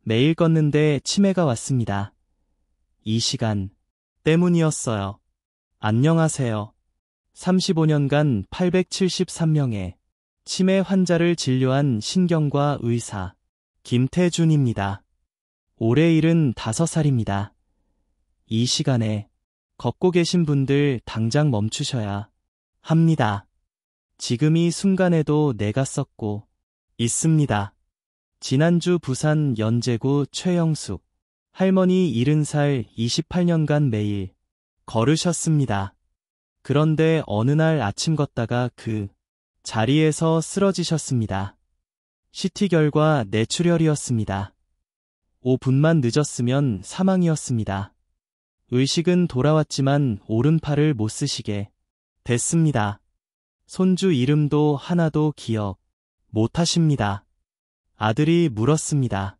매일 걷는데 치매가 왔습니다. 이 시간 때문이었어요. 안녕하세요. 35년간 873명의 치매 환자를 진료한 신경과 의사 김태준입니다. 올해 75살입니다. 이 시간에 걷고 계신 분들 당장 멈추셔야 합니다. 지금 이 순간에도 내가 썩고 있습니다. 지난주 부산 연제구 최영숙 할머니 70살 28년간 매일 걸으셨습니다. 그런데 어느 날 아침 걷다가 그 자리에서 쓰러지셨습니다. CT 결과 뇌출혈이었습니다. 5분만 늦었으면 사망이었습니다. 의식은 돌아왔지만 오른팔을 못 쓰시게 됐습니다. 손주 이름도 하나도 기억 못하십니다. 아들이 물었습니다.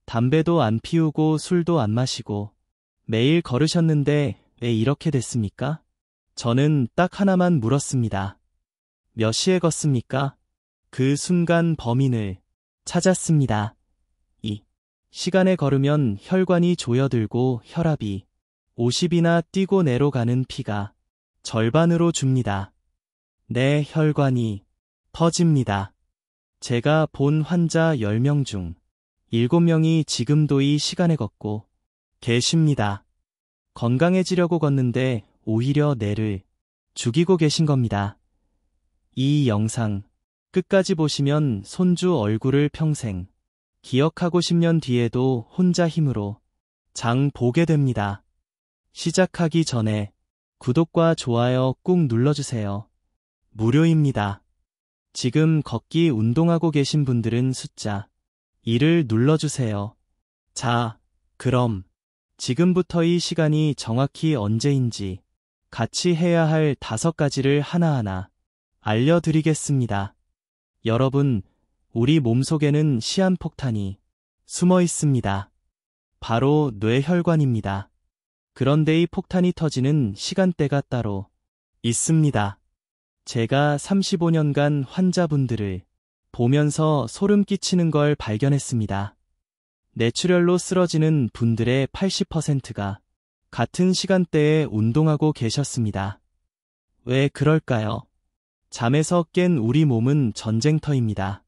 담배도 안 피우고 술도 안 마시고 매일 걸으셨는데 왜 이렇게 됐습니까? 저는 딱 하나만 물었습니다. 몇 시에 걷습니까? 그 순간 범인을 찾았습니다. 이 시간에 걸으면 혈관이 조여들고 혈압이 50이나 뛰고 내로 가는 피가 절반으로 줍니다. 내 혈관이 터집니다. 제가 본 환자 10명 중 7명이 지금도 이 시간에 걷고 계십니다. 건강해지려고 걷는데 오히려 뇌를 죽이고 계신 겁니다. 이 영상 끝까지 보시면 손주 얼굴을 평생 기억하고 10년 뒤에도 혼자 힘으로 장 보게 됩니다. 시작하기 전에 구독과 좋아요 꾹 눌러주세요. 무료입니다. 지금 걷기 운동하고 계신 분들은 숫자 2를 눌러주세요. 자, 그럼 지금부터 이 시간이 정확히 언제인지 같이 해야 할 5가지를 하나하나 알려드리겠습니다. 여러분, 우리 몸속에는 시한폭탄이 숨어 있습니다. 바로 뇌혈관입니다. 그런데 이 폭탄이 터지는 시간대가 따로 있습니다. 제가 35년간 환자분들을 보면서 소름 끼치는 걸 발견했습니다. 뇌출혈로 쓰러지는 분들의 80%가 같은 시간대에 운동하고 계셨습니다. 왜 그럴까요? 잠에서 깬 우리 몸은 전쟁터입니다.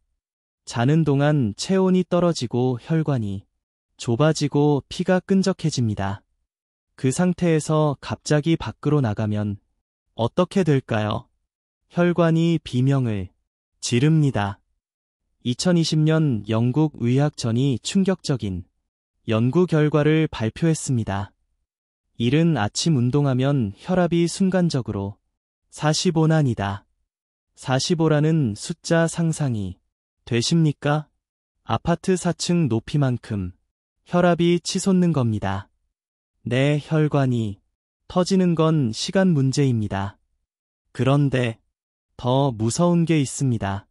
자는 동안 체온이 떨어지고 혈관이 좁아지고 피가 끈적해집니다. 그 상태에서 갑자기 밖으로 나가면 어떻게 될까요? 혈관이 비명을 지릅니다. 2020년 영국 의학전이 충격적인 연구 결과를 발표했습니다. 이른 아침 운동하면 혈압이 순간적으로 45난이다. 45라는 숫자 상상이 되십니까? 아파트 4층 높이만큼 혈압이 치솟는 겁니다. 내 혈관이 터지는 건 시간 문제입니다. 그런데 더 무서운 게 있습니다.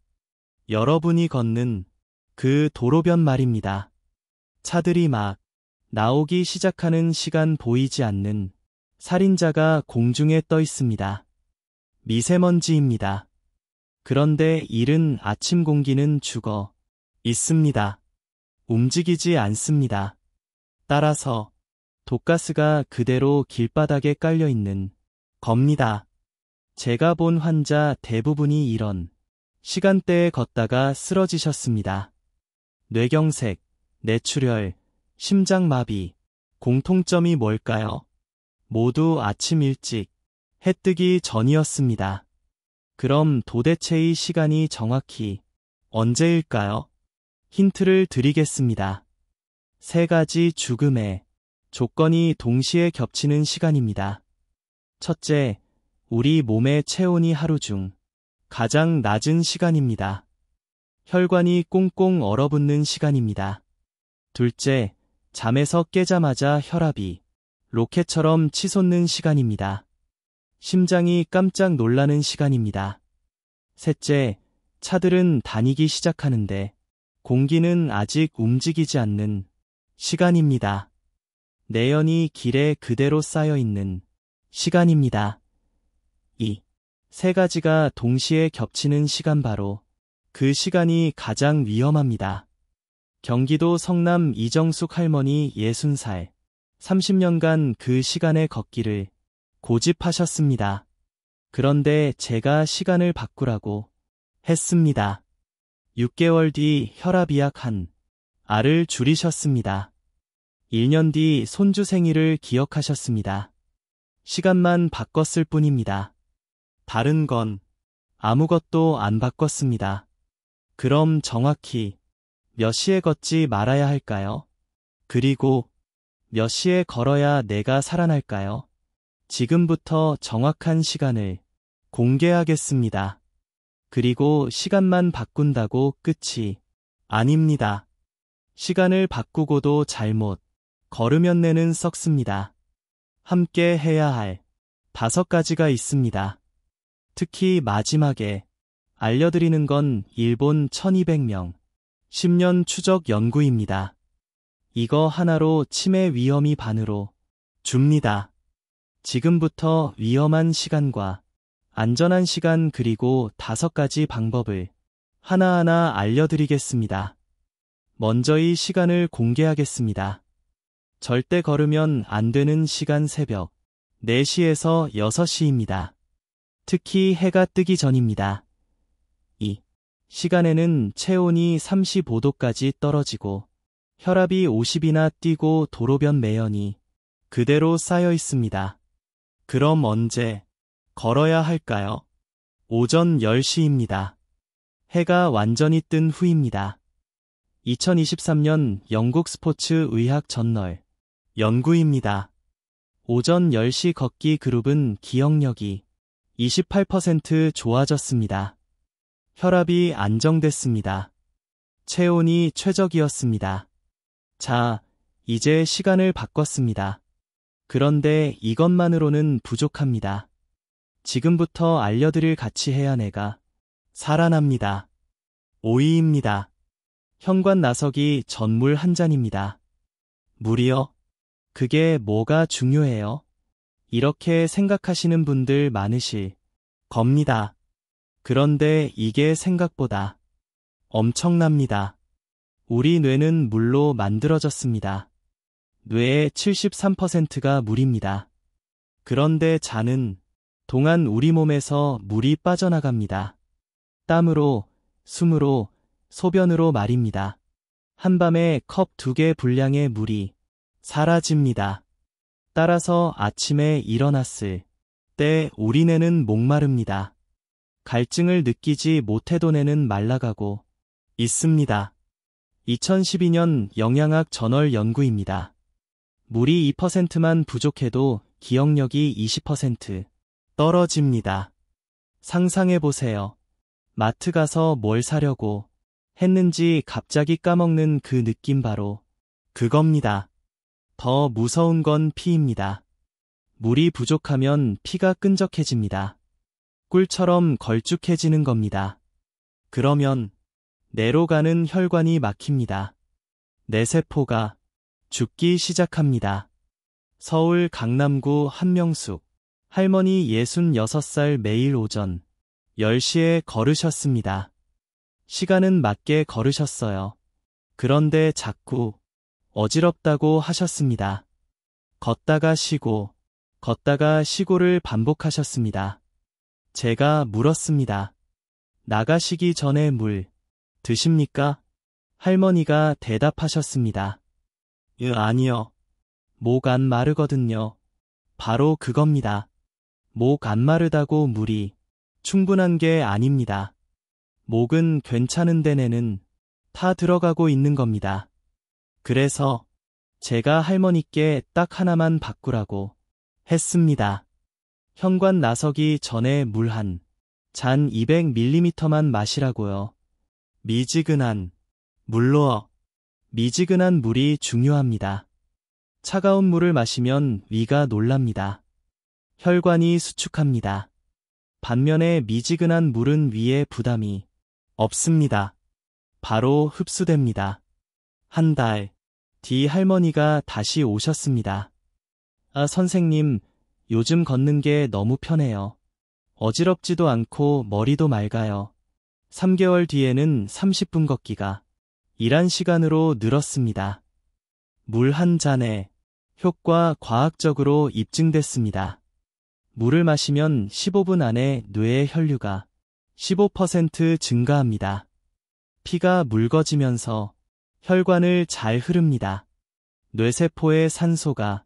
여러분이 걷는 그 도로변 말입니다. 차들이 막 나오기 시작하는 시간 보이지 않는 살인자가 공중에 떠 있습니다. 미세먼지입니다. 그런데 이른 아침 공기는 죽어 있습니다. 움직이지 않습니다. 따라서 독가스가 그대로 길바닥에 깔려 있는 겁니다. 제가 본 환자 대부분이 이런 시간대에 걷다가 쓰러지셨습니다. 뇌경색, 뇌출혈, 심장마비, 공통점이 뭘까요? 모두 아침 일찍 해 뜨기 전이었습니다. 그럼 도대체 이 시간이 정확히 언제일까요? 힌트를 드리겠습니다. 3가지 죽음의 조건이 동시에 겹치는 시간입니다. 첫째, 우리 몸의 체온이 하루 중 가장 낮은 시간입니다. 혈관이 꽁꽁 얼어붙는 시간입니다. 둘째, 잠에서 깨자마자 혈압이 로켓처럼 치솟는 시간입니다. 심장이 깜짝 놀라는 시간입니다. 셋째, 차들은 다니기 시작하는데 공기는 아직 움직이지 않는 시간입니다. 내연이 길에 그대로 쌓여 있는 시간입니다. 이 3가지가 동시에 겹치는 시간 바로 그 시간이 가장 위험합니다. 경기도 성남 이정숙 할머니 60살. 30년간 그 시간의 걷기를 고집하셨습니다. 그런데 제가 시간을 바꾸라고 했습니다. 6개월 뒤 혈압약 한 알을 줄이셨습니다. 1년 뒤 손주 생일을 기억하셨습니다. 시간만 바꿨을 뿐입니다. 다른 건 아무것도 안 바꿨습니다. 그럼 정확히 몇 시에 걷지 말아야 할까요? 그리고 몇 시에 걸어야 내가 살아날까요? 지금부터 정확한 시간을 공개하겠습니다. 그리고 시간만 바꾼다고 끝이 아닙니다. 시간을 바꾸고도 잘못 걸으면 뇌는 썩습니다. 함께 해야 할 5가지가 있습니다. 특히 마지막에 알려드리는 건 일본 1200명 10년 추적 연구입니다. 이거 하나로 치매 위험이 반으로 줍니다. 지금부터 위험한 시간과 안전한 시간 그리고 5가지 방법을 하나하나 알려드리겠습니다. 먼저 이 시간을 공개하겠습니다. 절대 걸으면 안 되는 시간 새벽 4시에서 6시입니다. 특히 해가 뜨기 전입니다. 이 시간에는 체온이 35도까지 떨어지고 혈압이 50이나 뛰고 도로변 매연이 그대로 쌓여 있습니다. 그럼 언제 걸어야 할까요? 오전 10시입니다. 해가 완전히 뜬 후입니다. 2023년 영국 스포츠 의학 저널 연구입니다. 오전 10시 걷기 그룹은 기억력이 28% 좋아졌습니다. 혈압이 안정됐습니다. 체온이 최적이었습니다. 자, 이제 시간을 바꿨습니다. 그런데 이것만으로는 부족합니다. 지금부터 알려드릴 같이 해야 내가 살아납니다. 오이입니다. 현관 나서기 전물 한 잔입니다. 물이요? 그게 뭐가 중요해요? 이렇게 생각하시는 분들 많으실 겁니다. 그런데 이게 생각보다 엄청납니다. 우리 뇌는 물로 만들어졌습니다. 뇌의 73%가 물입니다. 그런데 자는 동안 우리 몸에서 물이 빠져나갑니다. 땀으로, 숨으로, 소변으로 말입니다. 한밤에 컵 2개 분량의 물이 사라집니다. 따라서 아침에 일어났을 때 우리 뇌는 목마릅니다. 갈증을 느끼지 못해도 뇌는 말라가고 있습니다. 2012년 영양학 저널 연구입니다. 물이 2%만 부족해도 기억력이 20% 떨어집니다. 상상해보세요. 마트 가서 뭘 사려고 했는지 갑자기 까먹는 그 느낌 바로 그겁니다. 더 무서운 건 피입니다. 물이 부족하면 피가 끈적해집니다. 꿀처럼 걸쭉해지는 겁니다. 그러면 뇌로 가는 혈관이 막힙니다. 뇌세포가 죽기 시작합니다. 서울 강남구 한명숙 할머니 66살 매일 오전 10시에 걸으셨습니다. 시간은 맞게 걸으셨어요. 그런데 자꾸 어지럽다고 하셨습니다. 걷다가 쉬고 걷다가 쉬고를 반복하셨습니다. 제가 물었습니다. 나가시기 전에 물 드십니까? 할머니가 대답하셨습니다. 아니요. 목 안 마르거든요. 바로 그겁니다. 목 안 마르다고 물이 충분한 게 아닙니다. 목은 괜찮은데 뇌는 다 들어가고 있는 겁니다. 그래서 제가 할머니께 딱 하나만 바꾸라고 했습니다. 현관 나서기 전에 물 한 잔 200ml만 마시라고요. 미지근한 물로 미지근한 물이 중요합니다. 차가운 물을 마시면 위가 놀랍니다. 혈관이 수축합니다. 반면에 미지근한 물은 위에 부담이 없습니다. 바로 흡수됩니다. 한 달 뒤 할머니가 다시 오셨습니다. 선생님, 요즘 걷는 게 너무 편해요. 어지럽지도 않고 머리도 맑아요. 3개월 뒤에는 30분 걷기가 일한 시간으로 늘었습니다. 물 한 잔의 효과 과학적으로 입증됐습니다. 물을 마시면 15분 안에 뇌의 혈류가 15% 증가합니다. 피가 묽어지면서 혈관을 잘 흐릅니다. 뇌세포에 산소가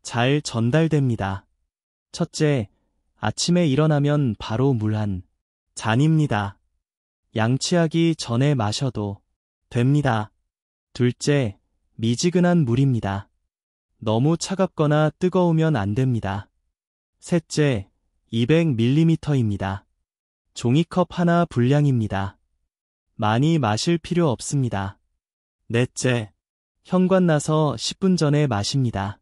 잘 전달됩니다. 첫째, 아침에 일어나면 바로 물 한 잔입니다. 양치하기 전에 마셔도 됩니다. 둘째, 미지근한 물입니다. 너무 차갑거나 뜨거우면 안 됩니다. 셋째, 200ml입니다. 종이컵 하나 분량입니다. 많이 마실 필요 없습니다. 넷째, 현관 나서 10분 전에 마십니다.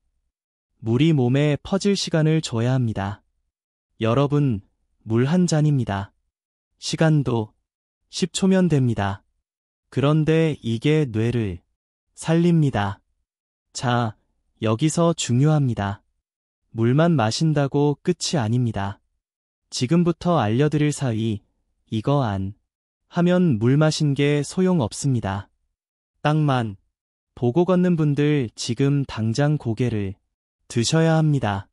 물이 몸에 퍼질 시간을 줘야 합니다. 여러분, 물 한 잔입니다. 시간도 10초면 됩니다. 그런데 이게 뇌를 살립니다. 자, 여기서 중요합니다. 물만 마신다고 끝이 아닙니다. 지금부터 알려드릴 사위, 이거 안 하면 물 마신 게 소용없습니다. 땅만 보고 걷는 분들 지금 당장 고개를 드셔야 합니다.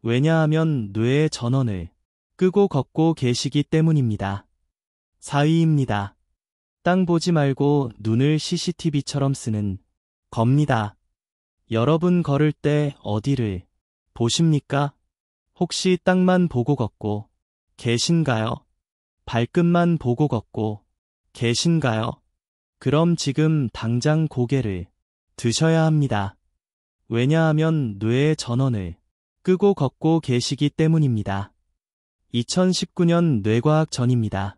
왜냐하면 뇌의 전원을 끄고 걷고 계시기 때문입니다. 사위입니다. 땅 보지 말고 눈을 CCTV처럼 쓰는 겁니다. 여러분 걸을 때 어디를 보십니까? 혹시 땅만 보고 걷고 계신가요? 발끝만 보고 걷고 계신가요? 그럼 지금 당장 고개를 드셔야 합니다. 왜냐하면 뇌의 전원을 끄고 걷고 계시기 때문입니다. 2019년 뇌과학 전입니다.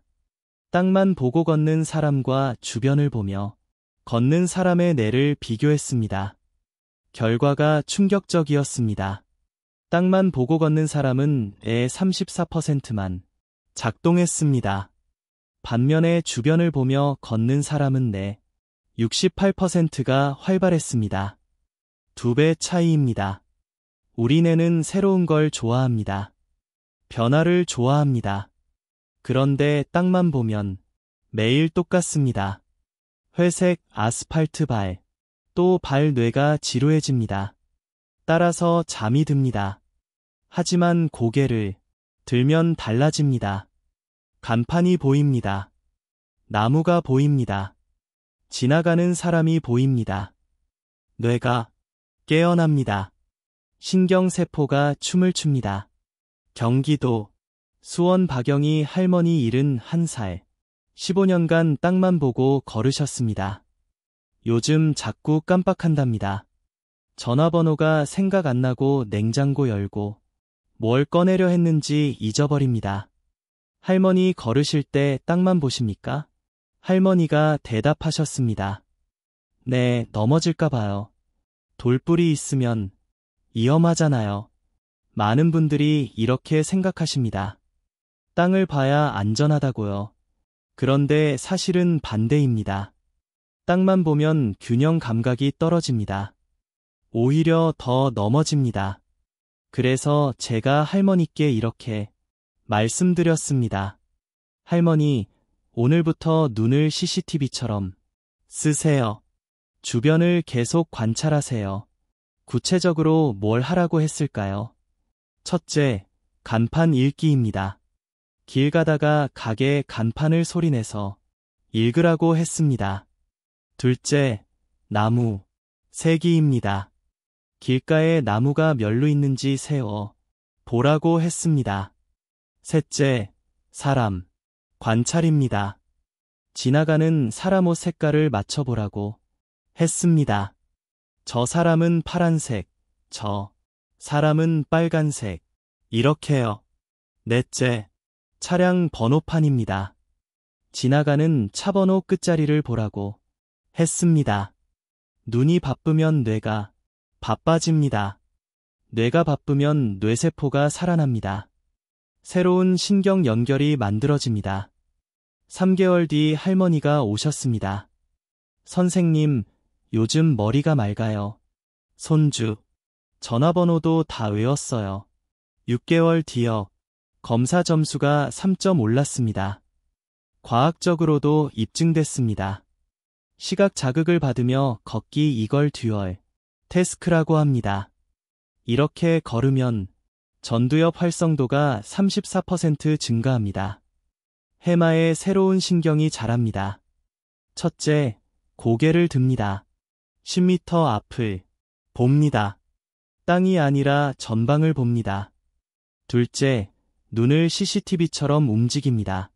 땅만 보고 걷는 사람과 주변을 보며 걷는 사람의 뇌를 비교했습니다. 결과가 충격적이었습니다. 땅만 보고 걷는 사람은 뇌의 34%만 작동했습니다. 반면에 주변을 보며 걷는 사람은 뇌 68%가 활발했습니다. 2배 차이입니다. 우리 뇌는 새로운 걸 좋아합니다. 변화를 좋아합니다. 그런데 땅만 보면 매일 똑같습니다. 회색 아스팔트 발, 또 발 뇌가 지루해집니다. 따라서 잠이 듭니다. 하지만 고개를 들면 달라집니다. 간판이 보입니다. 나무가 보입니다. 지나가는 사람이 보입니다. 뇌가 깨어납니다. 신경세포가 춤을 춥니다. 경기도 수원 박영희 할머니 71살, 15년간 땅만 보고 걸으셨습니다. 요즘 자꾸 깜빡한답니다. 전화번호가 생각 안 나고 냉장고 열고 뭘 꺼내려 했는지 잊어버립니다. 할머니 걸으실 때 땅만 보십니까? 할머니가 대답하셨습니다. 네, 넘어질까 봐요. 돌불이 있으면 위험하잖아요. 많은 분들이 이렇게 생각하십니다. 땅을 봐야 안전하다고요. 그런데 사실은 반대입니다. 땅만 보면 균형 감각이 떨어집니다. 오히려 더 넘어집니다. 그래서 제가 할머니께 이렇게 말씀드렸습니다. 할머니, 오늘부터 눈을 CCTV처럼 쓰세요. 주변을 계속 관찰하세요. 구체적으로 뭘 하라고 했을까요? 첫째, 간판 읽기입니다. 길 가다가 가게 간판을 소리내서 읽으라고 했습니다. 둘째, 나무 세기입니다. 길가에 나무가 멸로 있는지 세어 보라고 했습니다. 셋째, 사람 관찰입니다. 지나가는 사람 옷 색깔을 맞춰보라고 했습니다. 저 사람은 파란색, 저 사람은 빨간색, 이렇게요. 넷째, 차량 번호판입니다. 지나가는 차 번호 끝자리를 보라고 했습니다. 눈이 바쁘면 뇌가 바빠집니다. 뇌가 바쁘면 뇌세포가 살아납니다. 새로운 신경 연결이 만들어집니다. 3개월 뒤 할머니가 오셨습니다. 선생님, 요즘 머리가 맑아요. 손주, 전화번호도 다 외웠어요. 6개월 뒤요. 검사 점수가 3점 올랐습니다. 과학적으로도 입증됐습니다. 시각 자극을 받으며 걷기 이걸 듀얼 태스크라고 합니다. 이렇게 걸으면 전두엽 활성도가 34% 증가합니다. 해마에 새로운 신경이 자랍니다. 첫째, 고개를 듭니다. 10m 앞을 봅니다. 땅이 아니라 전방을 봅니다. 둘째, 눈을 CCTV처럼 움직입니다.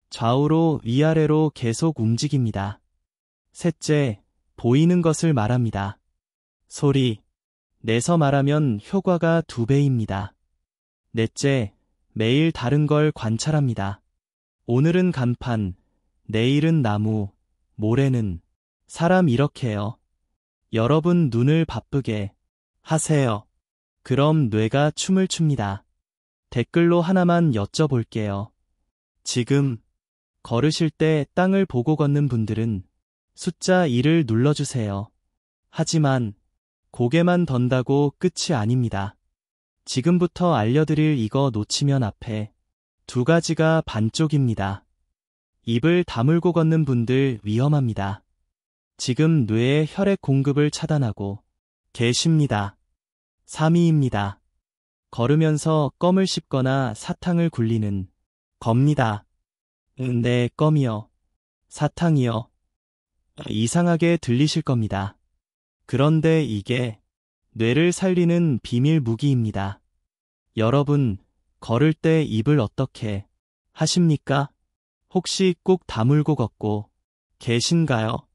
좌우로 위아래로 계속 움직입니다. 셋째, 보이는 것을 말합니다. 소리, 내서 말하면 효과가 2배입니다. 넷째, 매일 다른 걸 관찰합니다. 오늘은 간판, 내일은 나무, 모레는 사람 이렇게요. 여러분 눈을 바쁘게 하세요. 그럼 뇌가 춤을 춥니다. 댓글로 하나만 여쭤볼게요. 지금 걸으실 때 땅을 보고 걷는 분들은 숫자 1을 눌러주세요. 하지만 고개만 던다고 끝이 아닙니다. 지금부터 알려드릴 이거 놓치면 앞에 2가지가 반쪽입니다. 입을 다물고 걷는 분들 위험합니다. 지금 뇌의 혈액 공급을 차단하고 계십니다. 3위입니다. 걸으면서 껌을 씹거나 사탕을 굴리는 겁니다. 네, 껌이요. 사탕이요. 이상하게 들리실 겁니다. 그런데 이게 뇌를 살리는 비밀 무기입니다. 여러분, 걸을 때 입을 어떻게 하십니까? 혹시 꾹 다물고 걷고 계신가요?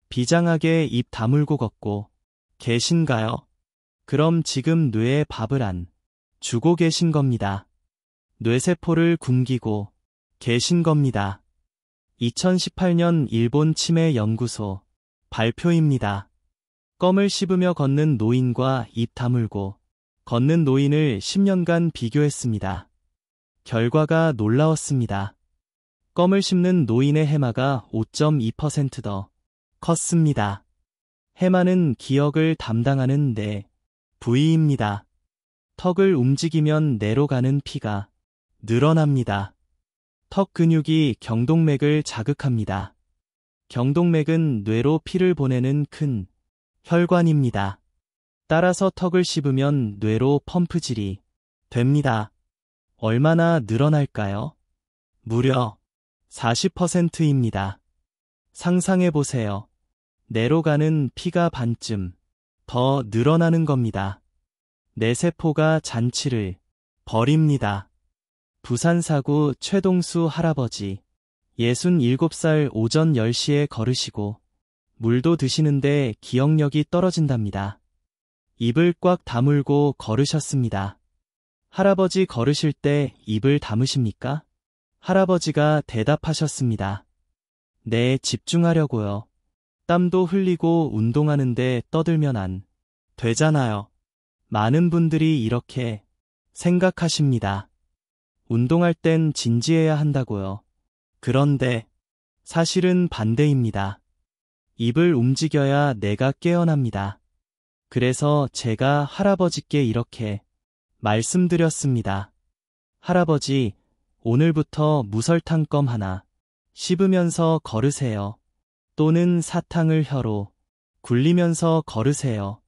비장하게 입 다물고 걷고 계신가요? 그럼 지금 뇌에 밥을 안 주고 계신 겁니다. 뇌세포를 굶기고 계신 겁니다. 2018년 일본 치매 연구소 발표입니다. 껌을 씹으며 걷는 노인과 입 다물고 걷는 노인을 10년간 비교했습니다. 결과가 놀라웠습니다. 껌을 씹는 노인의 해마가 5.2% 더 컸습니다. 해마는 기억을 담당하는 뇌 부위입니다. 턱을 움직이면 뇌로 가는 피가 늘어납니다. 턱 근육이 경동맥을 자극합니다. 경동맥은 뇌로 피를 보내는 큰 혈관입니다. 따라서 턱을 씹으면 뇌로 펌프질이 됩니다. 얼마나 늘어날까요? 무려 40%입니다. 상상해보세요. 뇌로 가는 피가 반쯤 더 늘어나는 겁니다. 뇌세포가 잔치를 벌입니다. 부산사구 최동수 할아버지 67살 오전 10시에 걸으시고 물도 드시는데 기억력이 떨어진답니다. 입을 꽉 다물고 걸으셨습니다. 할아버지 걸으실 때 입을 다무십니까? 할아버지가 대답하셨습니다. 네, 집중하려고요. 땀도 흘리고 운동하는데 떠들면 안 되잖아요. 많은 분들이 이렇게 생각하십니다. 운동할 땐 진지해야 한다고요. 그런데 사실은 반대입니다. 입을 움직여야 뇌가 깨어납니다. 그래서 제가 할아버지께 이렇게 말씀드렸습니다. 할아버지, 오늘부터 무설탕 껌 하나 씹으면서 걸으세요. 또는 사탕을 혀로 굴리면서 걸으세요.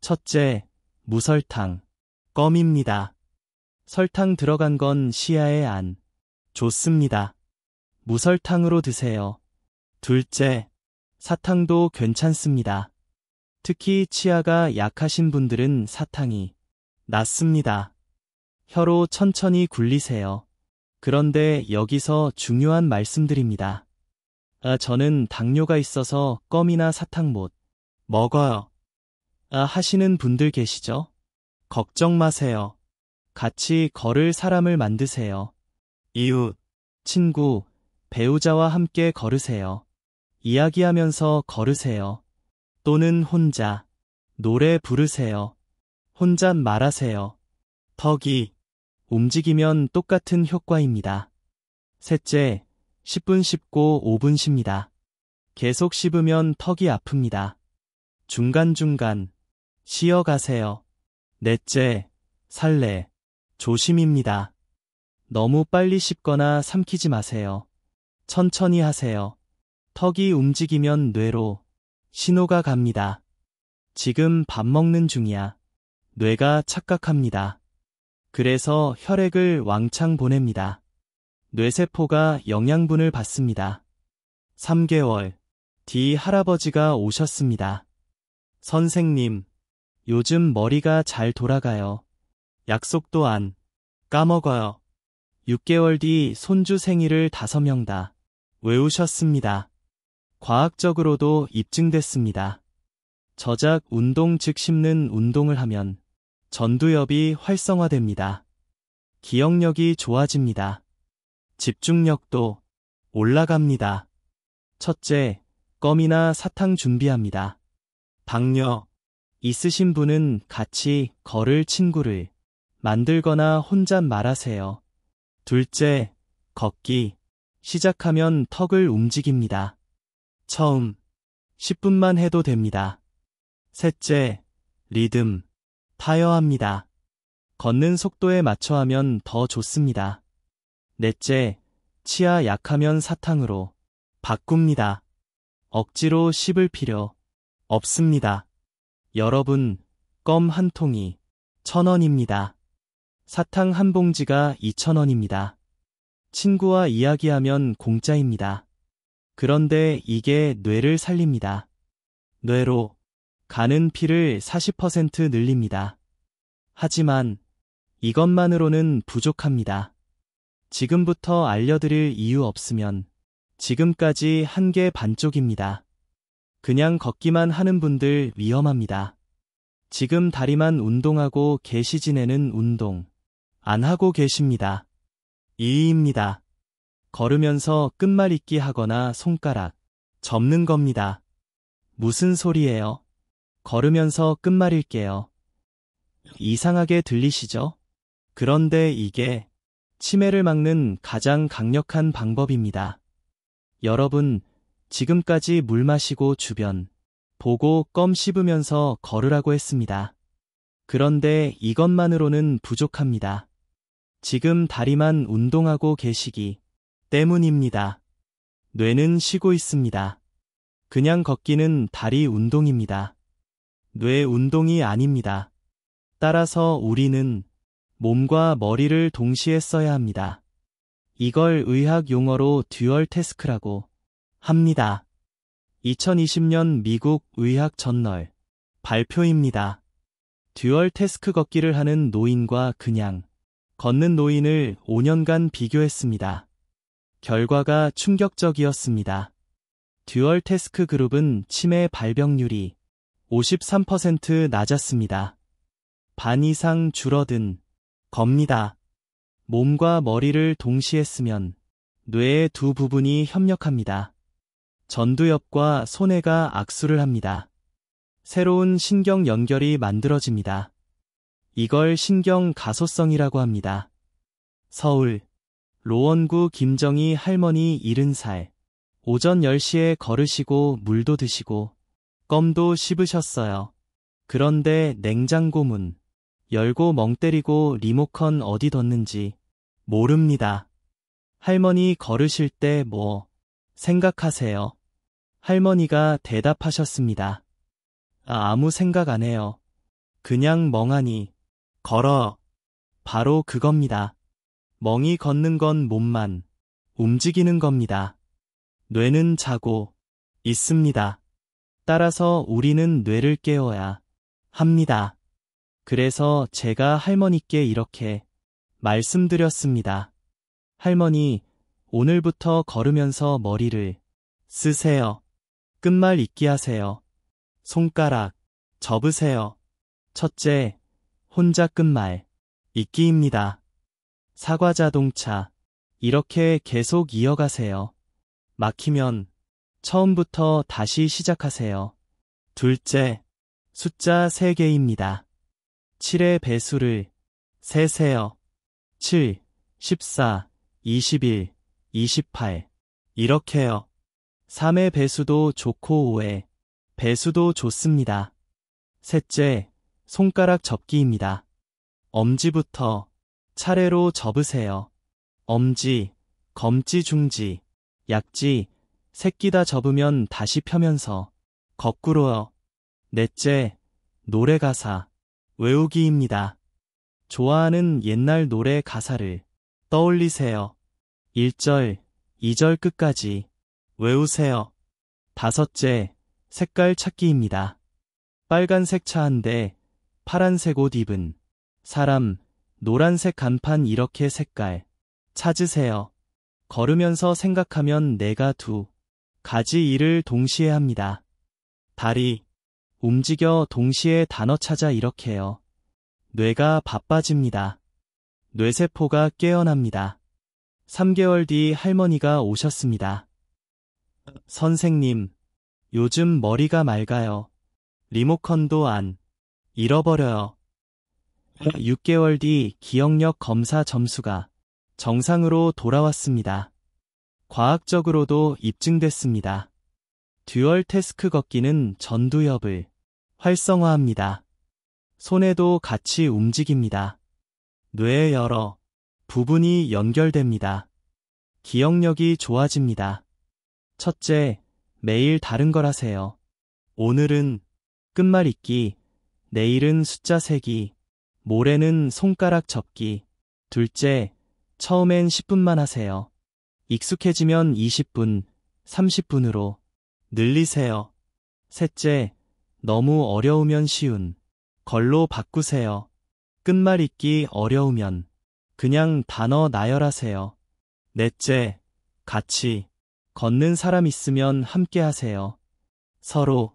첫째, 무설탕 껌입니다. 설탕 들어간 건 시야에 안 좋습니다. 무설탕으로 드세요. 둘째, 사탕도 괜찮습니다. 특히 치아가 약하신 분들은 사탕이 낫습니다. 혀로 천천히 굴리세요. 그런데 여기서 중요한 말씀드립니다. 저는 당뇨가 있어서 껌이나 사탕 못 먹어요. 하시는 분들 계시죠? 걱정 마세요. 같이 걸을 사람을 만드세요. 이웃, 친구, 배우자와 함께 걸으세요. 이야기하면서 걸으세요. 또는 혼자 노래 부르세요. 혼잣 말하세요. 턱이 움직이면 똑같은 효과입니다. 셋째, 10분 씹고 5분 쉽니다. 계속 씹으면 턱이 아픕니다. 중간중간 쉬어가세요. 넷째, 살레 조심입니다. 너무 빨리 씹거나 삼키지 마세요. 천천히 하세요. 턱이 움직이면 뇌로 신호가 갑니다. 지금 밥 먹는 중이야. 뇌가 착각합니다. 그래서 혈액을 왕창 보냅니다. 뇌세포가 영양분을 받습니다. 3개월 뒤 할아버지가 오셨습니다. 선생님, 요즘 머리가 잘 돌아가요. 약속도 안 까먹어요. 6개월 뒤 손주 생일을 5명 다 외우셨습니다. 과학적으로도 입증됐습니다. 저작 운동 즉 씹는 운동을 하면 전두엽이 활성화됩니다. 기억력이 좋아집니다. 집중력도 올라갑니다. 첫째, 껌이나 사탕 준비합니다. 당뇨 있으신 분은 같이 걸을 친구를 만들거나 혼잣 말하세요. 둘째, 걷기. 시작하면 턱을 움직입니다. 처음 10분만 해도 됩니다. 셋째, 리듬. 타협합니다. 걷는 속도에 맞춰 하면 더 좋습니다. 넷째, 치아 약하면 사탕으로 바꿉니다. 억지로 씹을 필요 없습니다. 여러분, 껌 한 통이 1,000원입니다. 사탕 한 봉지가 2,000원입니다. 친구와 이야기하면 공짜입니다. 그런데 이게 뇌를 살립니다. 뇌로 가는 피를 40% 늘립니다. 하지만 이것만으로는 부족합니다. 지금부터 알려드릴 이유 없으면 지금까지 1개 반쪽입니다. 그냥 걷기만 하는 분들 위험합니다. 지금 다리만 운동하고 계시지내는 운동 안 하고 계십니다. 2위입니다. 걸으면서 끝말잇기 하거나 손가락 접는 겁니다. 무슨 소리예요? 걸으면서 끝말일게요. 이상하게 들리시죠? 그런데 이게 치매를 막는 가장 강력한 방법입니다. 여러분, 지금까지 물 마시고 주변 보고 껌 씹으면서 걸으라고 했습니다. 그런데 이것만으로는 부족합니다. 지금 다리만 운동하고 계시기 때문입니다. 뇌는 쉬고 있습니다. 그냥 걷기는 다리 운동입니다. 뇌 운동이 아닙니다. 따라서 우리는 몸과 머리를 동시에 써야 합니다. 이걸 의학 용어로 듀얼 태스크라고 합니다. 2020년 미국 의학 저널 발표입니다. 듀얼 태스크 걷기를 하는 노인과 그냥 걷는 노인을 5년간 비교했습니다. 결과가 충격적이었습니다. 듀얼 태스크 그룹은 치매 발병률이 53% 낮았습니다. 반 이상 줄어든 겁니다. 몸과 머리를 동시에 쓰면 뇌의 두 부분이 협력합니다. 전두엽과 손해가 악수를 합니다. 새로운 신경 연결이 만들어집니다. 이걸 신경 가소성이라고 합니다. 서울 로원구 김정희 할머니 70살. 오전 10시에 걸으시고 물도 드시고 껌도 씹으셨어요. 그런데 냉장고 문 열고 멍 때리고 리모컨 어디 뒀는지 모릅니다. 할머니 걸으실 때 뭐 생각하세요? 할머니가 대답하셨습니다. 아무 생각 안 해요. 그냥 멍하니 걸어. 바로 그겁니다. 멍이 걷는 건 몸만 움직이는 겁니다. 뇌는 자고 있습니다. 따라서 우리는 뇌를 깨워야 합니다. 그래서 제가 할머니께 이렇게 말씀드렸습니다. 할머니, 오늘부터 걸으면서 머리를 쓰세요. 끝말 잇기 하세요. 손가락 접으세요. 첫째, 혼자 끝말 잇기입니다. 사과자동차 이렇게 계속 이어가세요. 막히면 처음부터 다시 시작하세요. 둘째, 숫자 3개입니다. 7의 배수를 세세요. 7, 14, 21, 28 이렇게요. 3의 배수도 좋고 5의 배수도 좋습니다. 셋째, 손가락 접기입니다. 엄지부터 차례로 접으세요. 엄지, 검지, 중지, 약지 새끼다 접으면 다시 펴면서 거꾸로요. 넷째, 노래 가사 외우기입니다. 좋아하는 옛날 노래 가사를 떠올리세요. 1절, 2절 끝까지 외우세요. 다섯째, 색깔 찾기입니다. 빨간색 차 한 대, 파란색 옷 입은 사람, 노란색 간판 이렇게 색깔 찾으세요. 걸으면서 생각하면 내가 두 가지 일을 동시에 합니다. 다리 움직여 동시에 단어 찾아 이렇게요. 뇌가 바빠집니다. 뇌세포가 깨어납니다. 3개월 뒤 할머니가 오셨습니다. 선생님, 요즘 머리가 맑아요. 리모컨도 안 잃어버려요. 6개월 뒤 기억력 검사 점수가 정상으로 돌아왔습니다. 과학적으로도 입증됐습니다. 듀얼 태스크 걷기는 전두엽을 활성화합니다. 손에도 같이 움직입니다. 뇌의 여러 부분이 연결됩니다. 기억력이 좋아집니다. 첫째, 매일 다른 걸 하세요. 오늘은 끝말잇기, 내일은 숫자 세기, 모레는 손가락 접기. 둘째, 처음엔 10분만 하세요. 익숙해지면 20분, 30분으로 늘리세요. 셋째, 너무 어려우면 쉬운 걸로 바꾸세요. 끝말잇기 어려우면 그냥 단어 나열하세요. 넷째, 같이 걷는 사람 있으면 함께 하세요. 서로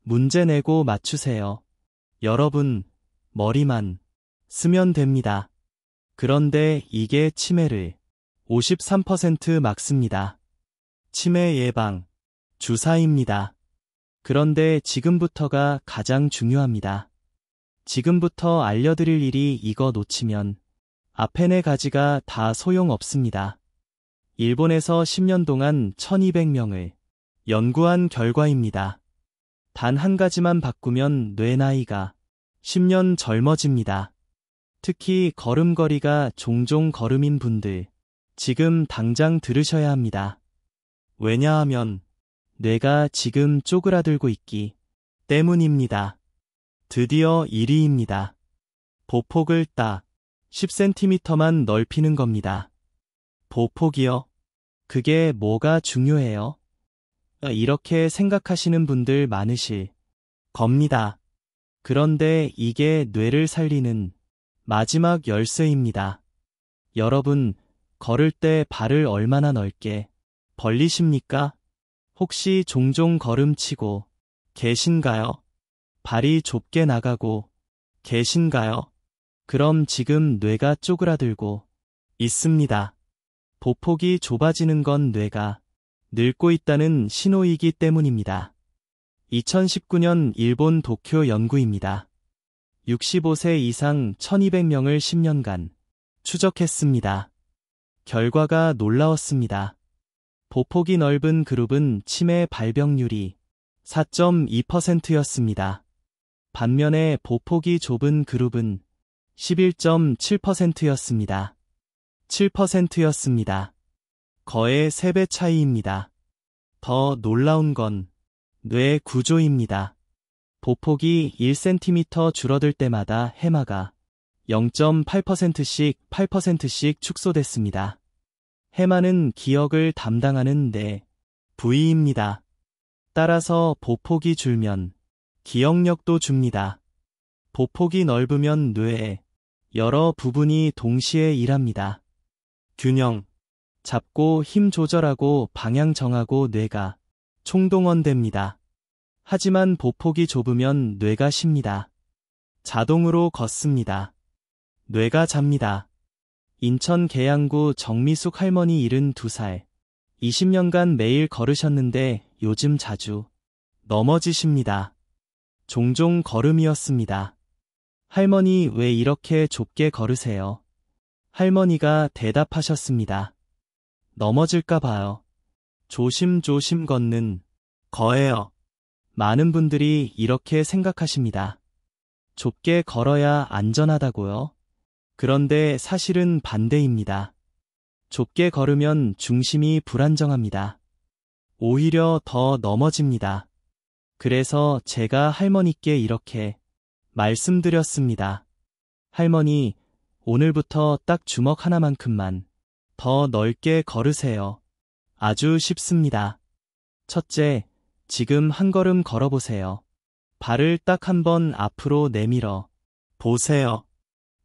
문제 내고 맞추세요. 여러분, 머리만 쓰면 됩니다. 그런데 이게 치매를 53% 막습니다. 치매 예방, 주사입니다. 그런데 지금부터가 가장 중요합니다. 지금부터 알려드릴 일이 이거 놓치면 앞에 4가지가 다 소용없습니다. 일본에서 10년 동안 1200명을 연구한 결과입니다. 단 한 가지만 바꾸면 뇌 나이가 10년 젊어집니다. 특히 걸음걸이가 종종 걸음인 분들, 지금 당장 들으셔야 합니다. 왜냐하면 뇌가 지금 쪼그라들고 있기 때문입니다. 드디어 1위입니다. 보폭을 딱 10cm만 넓히는 겁니다. 보폭이요? 그게 뭐가 중요해요? 이렇게 생각하시는 분들 많으실 겁니다. 그런데 이게 뇌를 살리는 마지막 열쇠입니다. 여러분, 걸을 때 발을 얼마나 넓게 벌리십니까? 혹시 종종 걸음치고 계신가요? 발이 좁게 나가고 계신가요? 그럼 지금 뇌가 쪼그라들고 있습니다. 보폭이 좁아지는 건 뇌가 늙고 있다는 신호이기 때문입니다. 2019년 일본 도쿄 연구입니다. 65세 이상 1200명을 10년간 추적했습니다. 결과가 놀라웠습니다. 보폭이 넓은 그룹은 치매 발병률이 4.2%였습니다. 반면에 보폭이 좁은 그룹은 11.7%였습니다. 7%였습니다. 거의 3배 차이입니다. 더 놀라운 건 뇌 구조입니다. 보폭이 1cm 줄어들 때마다 해마가 0.8%씩 축소됐습니다. 해마는 기억을 담당하는 뇌 부위입니다. 따라서 보폭이 줄면 기억력도 줍니다. 보폭이 넓으면 뇌의 여러 부분이 동시에 일합니다. 균형 잡고 힘 조절하고 방향 정하고 뇌가 총동원됩니다. 하지만 보폭이 좁으면 뇌가 쉽니다. 자동으로 걷습니다. 뇌가 잡니다. 인천 계양구 정미숙 할머니 72살. 20년간 매일 걸으셨는데 요즘 자주 넘어지십니다. 종종 걸음이었습니다. 할머니 왜 이렇게 좁게 걸으세요? 할머니가 대답하셨습니다. 넘어질까 봐요. 조심조심 걷는 거예요. 많은 분들이 이렇게 생각하십니다. 좁게 걸어야 안전하다고요? 그런데 사실은 반대입니다. 좁게 걸으면 중심이 불안정합니다. 오히려 더 넘어집니다. 그래서 제가 할머니께 이렇게 말씀드렸습니다. 할머니, 오늘부터 딱 주먹 하나만큼만 더 넓게 걸으세요. 아주 쉽습니다. 첫째, 지금 한 걸음 걸어보세요. 발을 딱 한 번 앞으로 내밀어 보세요.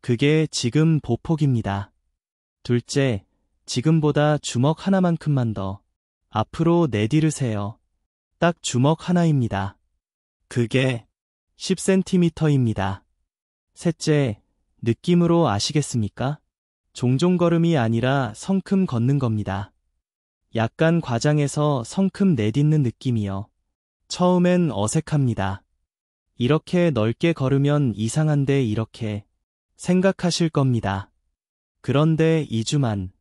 그게 지금 보폭입니다. 둘째, 지금보다 주먹 하나만큼만 더 앞으로 내디르세요. 딱 주먹 하나입니다. 그게 10cm입니다. 셋째, 느낌으로 아시겠습니까? 종종 걸음이 아니라 성큼 걷는 겁니다. 약간 과장해서 성큼 내딛는 느낌이요. 처음엔 어색합니다. 이렇게 넓게 걸으면 이상한데 이렇게 생각하실 겁니다. 그런데 2주만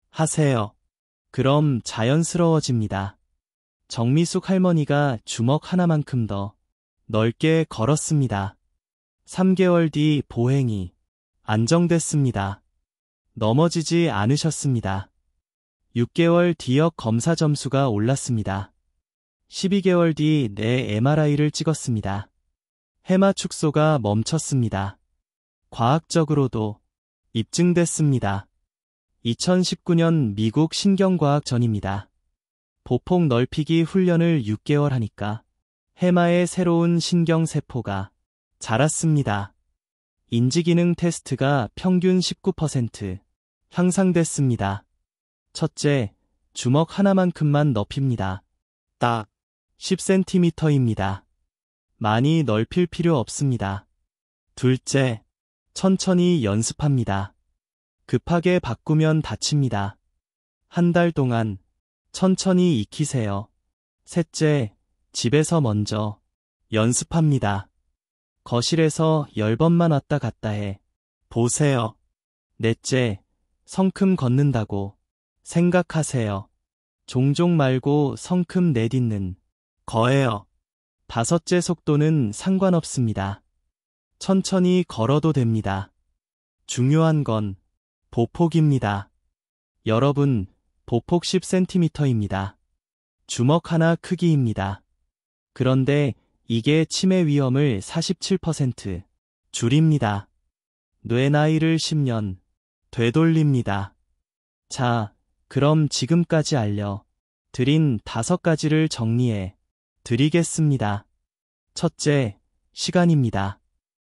하세요. 그럼 자연스러워집니다. 정미숙 할머니가 주먹 하나만큼 더 넓게 걸었습니다. 3개월 뒤 보행이 안정됐습니다. 넘어지지 않으셨습니다. 6개월 뒤역 검사 점수가 올랐습니다. 12개월 뒤 내 MRI를 찍었습니다. 해마 축소가 멈췄습니다. 과학적으로도 입증됐습니다. 2019년 미국 신경과학 전입니다. 보폭 넓히기 훈련을 6개월 하니까 해마의 새로운 신경세포가 자랐습니다. 인지기능 테스트가 평균 19% 향상됐습니다. 첫째, 주먹 하나만큼만 넓힙니다. 딱 10cm입니다. 많이 넓힐 필요 없습니다. 둘째, 천천히 연습합니다. 급하게 바꾸면 다칩니다. 한 달 동안 천천히 익히세요. 셋째, 집에서 먼저 연습합니다. 거실에서 10번만 왔다 갔다 해 보세요. 넷째, 성큼 걷는다고 생각하세요. 종종 말고 성큼 내딛는 거예요. 다섯째, 속도는 상관없습니다. 천천히 걸어도 됩니다. 중요한 건 보폭입니다. 여러분, 보폭 10cm입니다. 주먹 하나 크기입니다. 그런데 이게 치매 위험을 47% 줄입니다. 뇌 나이를 10년 되돌립니다. 자, 그럼 지금까지 알려드린 5가지를 정리해 드리겠습니다. 첫째, 시간입니다.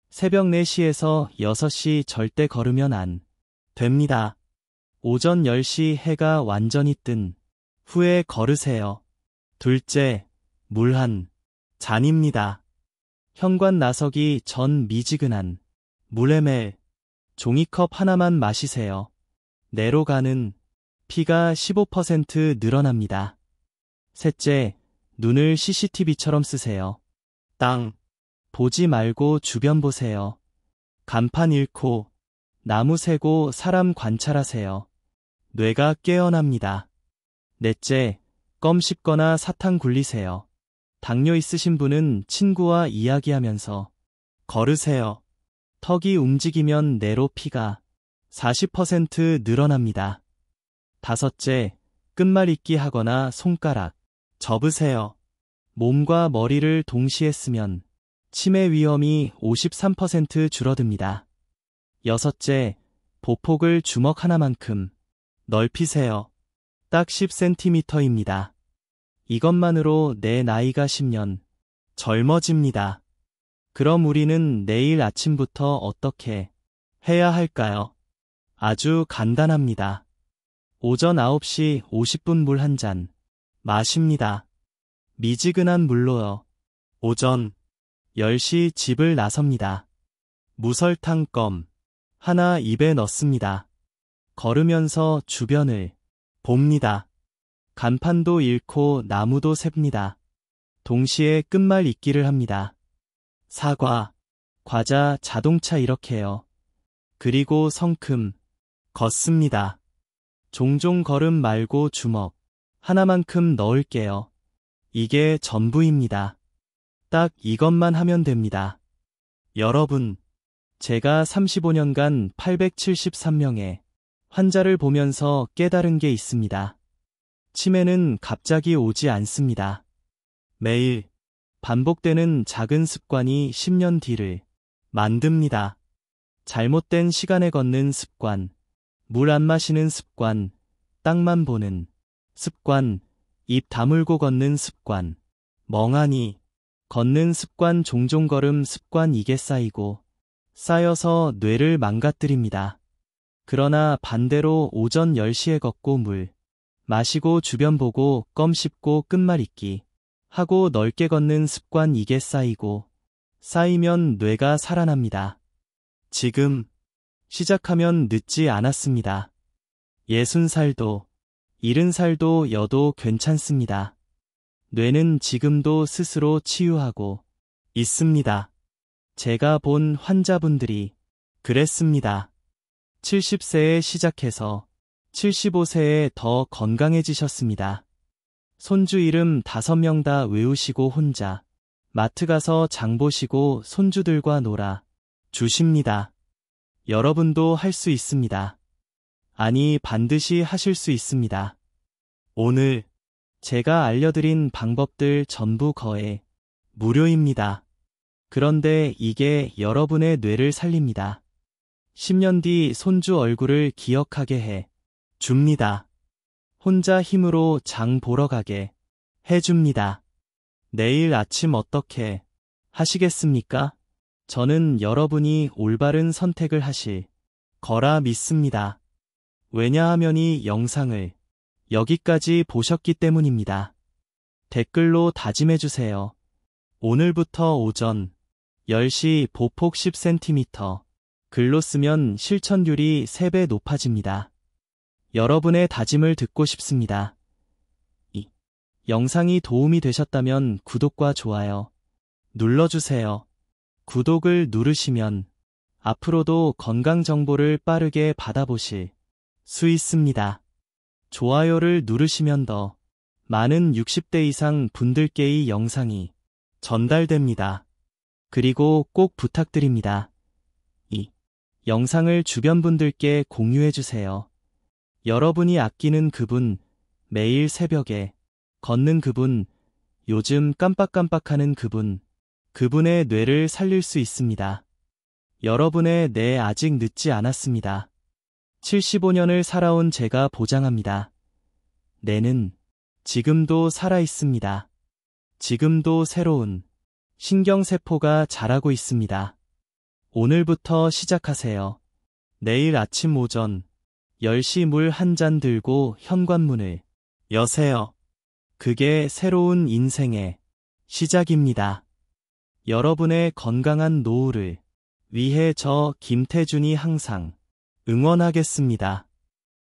새벽 4시에서 6시 절대 걸으면 안 됩니다. 오전 10시 해가 완전히 뜬 후에 걸으세요. 둘째, 물 한 잔입니다. 현관 나서기 전 미지근한 물에 매일 종이컵 하나만 마시세요. 뇌로 가는 피가 15% 늘어납니다. 셋째, 눈을 CCTV처럼 쓰세요. 땅 보지 말고 주변 보세요. 간판 읽고, 나무 세고 사람 관찰하세요. 뇌가 깨어납니다. 넷째, 껌 씹거나 사탕 굴리세요. 당뇨 있으신 분은 친구와 이야기하면서 걸으세요. 턱이 움직이면 뇌로 피가 40% 늘어납니다. 다섯째, 끝말잇기 하거나 손가락 접으세요. 몸과 머리를 동시에 쓰면 치매 위험이 53% 줄어듭니다. 여섯째, 보폭을 주먹 하나만큼 넓히세요. 딱 10cm입니다. 이것만으로 내 나이가 10년 젊어집니다. 그럼 우리는 내일 아침부터 어떻게 해야 할까요? 아주 간단합니다. 오전 9시 50분 물 한 잔 마십니다. 미지근한 물로요. 오전 10시 집을 나섭니다. 무설탕 껌 하나 입에 넣습니다. 걸으면서 주변을 봅니다. 간판도 읽고 나무도 셉니다. 동시에 끝말 잇기를 합니다. 사과, 과자, 자동차 이렇게요. 그리고 성큼 걷습니다. 종종 걸음 말고 주먹 하나만큼 넣을게요. 이게 전부입니다. 딱 이것만 하면 됩니다. 여러분, 제가 35년간 873명의 환자를 보면서 깨달은 게 있습니다. 치매는 갑자기 오지 않습니다. 매일 반복되는 작은 습관이 10년 뒤를 만듭니다. 잘못된 시간에 걷는 습관, 물 안 마시는 습관, 땅만 보는 습관, 입 다물고 걷는 습관, 멍하니 걷는 습관, 종종 걸음 습관, 이게 쌓여서 뇌를 망가뜨립니다. 그러나 반대로 오전 10시에 걷고 물 마시고 주변 보고 껌 씹고 끝말잇기 하고 넓게 걷는 습관, 이게 쌓이면 뇌가 살아납니다. 지금 시작하면 늦지 않았습니다. 60살도 70살도 여도 괜찮습니다. 뇌는 지금도 스스로 치유하고 있습니다. 제가 본 환자분들이 그랬습니다. 70세에 시작해서 75세에 더 건강해지셨습니다. 손주 이름 5명 다 외우시고 혼자 마트 가서 장 보시고 손주들과 놀아 주십니다. 여러분도 할 수 있습니다. 아니, 반드시 하실 수 있습니다. 오늘 제가 알려드린 방법들 전부 거의 무료입니다. 그런데 이게 여러분의 뇌를 살립니다. 10년 뒤 손주 얼굴을 기억하게 해 줍니다. 혼자 힘으로 장 보러 가게 해줍니다. 내일 아침 어떻게 하시겠습니까? 저는 여러분이 올바른 선택을 하실 거라 믿습니다. 왜냐하면 이 영상을 여기까지 보셨기 때문입니다. 댓글로 다짐해주세요. 오늘부터 오전 10시 보폭 10cm 글로 쓰면 실천율이 3배 높아집니다. 여러분의 다짐을 듣고 싶습니다. 이 영상이 도움이 되셨다면 구독과 좋아요 눌러주세요. 구독을 누르시면 앞으로도 건강 정보를 빠르게 받아보실 수 있습니다. 좋아요를 누르시면 더 많은 60대 이상 분들께 이 영상이 전달됩니다. 그리고 꼭 부탁드립니다. 이 영상을 주변 분들께 공유해주세요. 여러분이 아끼는 그분, 매일 새벽에 걷는 그분, 요즘 깜빡깜빡하는 그분, 그분의 뇌를 살릴 수 있습니다. 여러분의 뇌 아직 늦지 않았습니다. 75년을 살아온 제가 보장합니다. 뇌는 지금도 살아있습니다. 지금도 새로운 신경세포가 자라고 있습니다. 오늘부터 시작하세요. 내일 아침 오전 10시 물 한 잔 들고 현관문을 여세요. 그게 새로운 인생의 시작입니다. 여러분의 건강한 노후를 위해 저 김태준이 항상 응원하겠습니다.